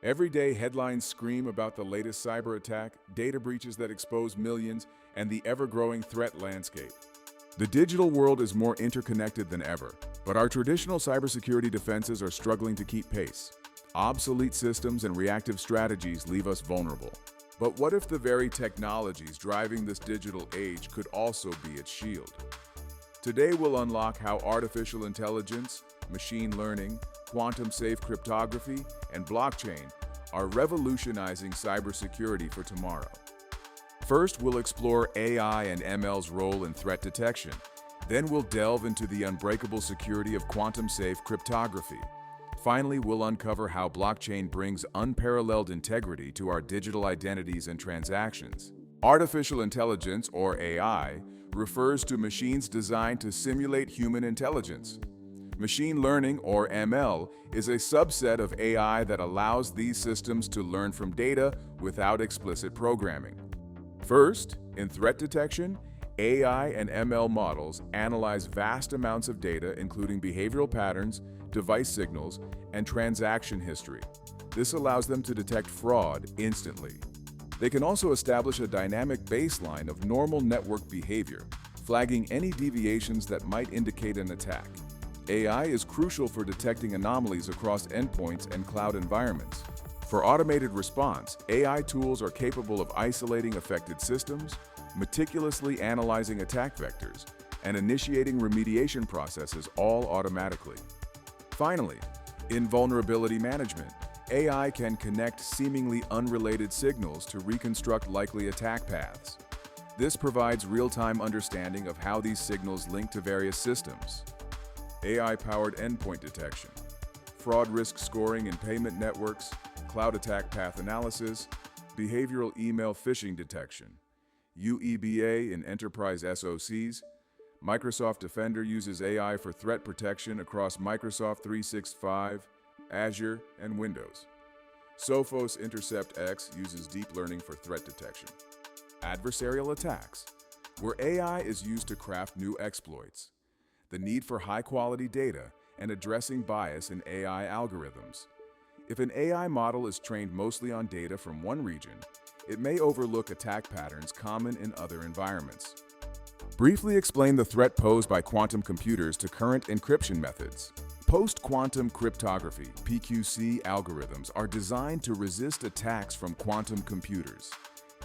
Every day, headlines scream about the latest cyber attack, data breaches that expose millions, and the ever-growing threat landscape. The digital world is more interconnected than ever, but our traditional cybersecurity defenses are struggling to keep pace. Obsolete systems and reactive strategies leave us vulnerable. But what if the very technologies driving this digital age could also be its shield? Today we'll unlock how artificial intelligence, machine learning, quantum-safe cryptography, and blockchain are revolutionizing cybersecurity for tomorrow. First, we'll explore AI and ML's role in threat detection. Then we'll delve into the unbreakable security of quantum-safe cryptography. Finally, we'll uncover how blockchain brings unparalleled integrity to our digital identities and transactions. Artificial intelligence, or AI, refers to machines designed to simulate human intelligence. Machine learning, or ML, is a subset of AI that allows these systems to learn from data without explicit programming. First, in threat detection, AI and ML models analyze vast amounts of data, including behavioral patterns, device signals, and transaction history. This allows them to detect fraud instantly. They can also establish a dynamic baseline of normal network behavior, flagging any deviations that might indicate an attack. AI is crucial for detecting anomalies across endpoints and cloud environments. For automated response, AI tools are capable of isolating affected systems, meticulously analyzing attack vectors, and initiating remediation processes all automatically. Finally, in vulnerability management, AI can connect seemingly unrelated signals to reconstruct likely attack paths. This provides real-time understanding of how these signals link to various systems. AI-powered endpoint detection, fraud risk scoring in payment networks, cloud attack path analysis, behavioral email phishing detection, UEBA in enterprise SOCs. Microsoft Defender uses AI for threat protection across Microsoft 365, Azure, and Windows. Sophos Intercept X uses deep learning for threat detection. Adversarial attacks, where AI is used to craft new exploits. The need for high-quality data and addressing bias in AI algorithms. If an AI model is trained mostly on data from one region, it may overlook attack patterns common in other environments. Briefly explain the threat posed by quantum computers to current encryption methods. Post-quantum cryptography (PQC) algorithms are designed to resist attacks from quantum computers.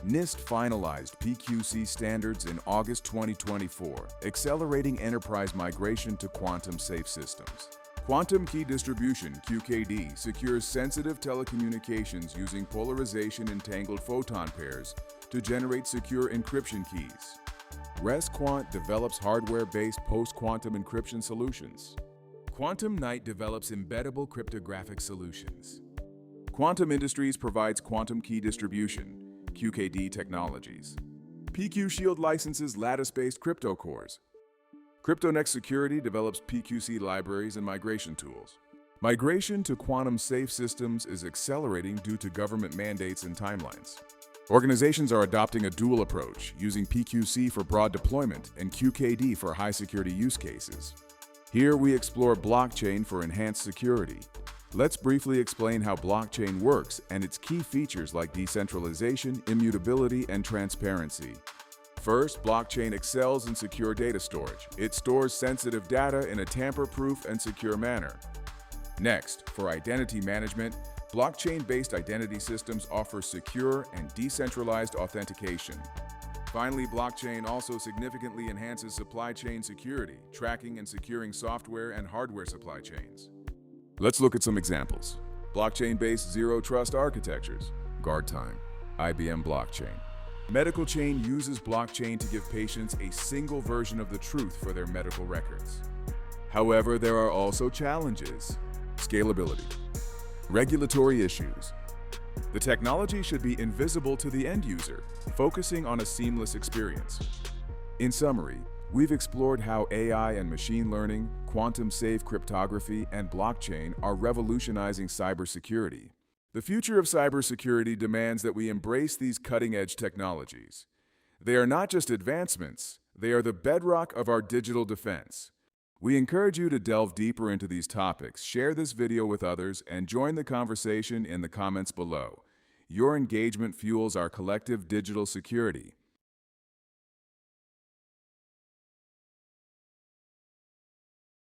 NIST finalized PQC standards in August 2024, accelerating enterprise migration to quantum-safe systems. Quantum key distribution (QKD) secures sensitive telecommunications using polarization-entangled photon pairs to generate secure encryption keys. ResQuant develops hardware-based post-quantum encryption solutions. Quantum Night develops embeddable cryptographic solutions. Quantum Industries provides quantum key distribution (QKD) technologies. PQ Shield licenses lattice-based crypto cores. CryptoNext Security develops PQC libraries and migration tools. Migration to quantum-safe systems is accelerating due to government mandates and timelines. Organizations are adopting a dual approach, using PQC for broad deployment and QKD for high-security use cases. Here we explore blockchain for enhanced security. Let's briefly explain how blockchain works and its key features like decentralization, immutability, and transparency. First, blockchain excels in secure data storage. It stores sensitive data in a tamper-proof and secure manner. Next, for identity management, blockchain-based identity systems offer secure and decentralized authentication. Finally, blockchain also significantly enhances supply chain security, tracking and securing software and hardware supply chains. Let's look at some examples. Blockchain-based zero-trust architectures, GuardTime, IBM Blockchain. Medical Chain uses blockchain to give patients a single version of the truth for their medical records. However, there are also challenges. Scalability, regulatory issues. The technology should be invisible to the end user, focusing on a seamless experience. In summary, we've explored how AI and machine learning, quantum-safe cryptography, and blockchain are revolutionizing cybersecurity. The future of cybersecurity demands that we embrace these cutting-edge technologies. They are not just advancements, they are the bedrock of our digital defense. We encourage you to delve deeper into these topics, share this video with others, and join the conversation in the comments below. Your engagement fuels our collective digital security.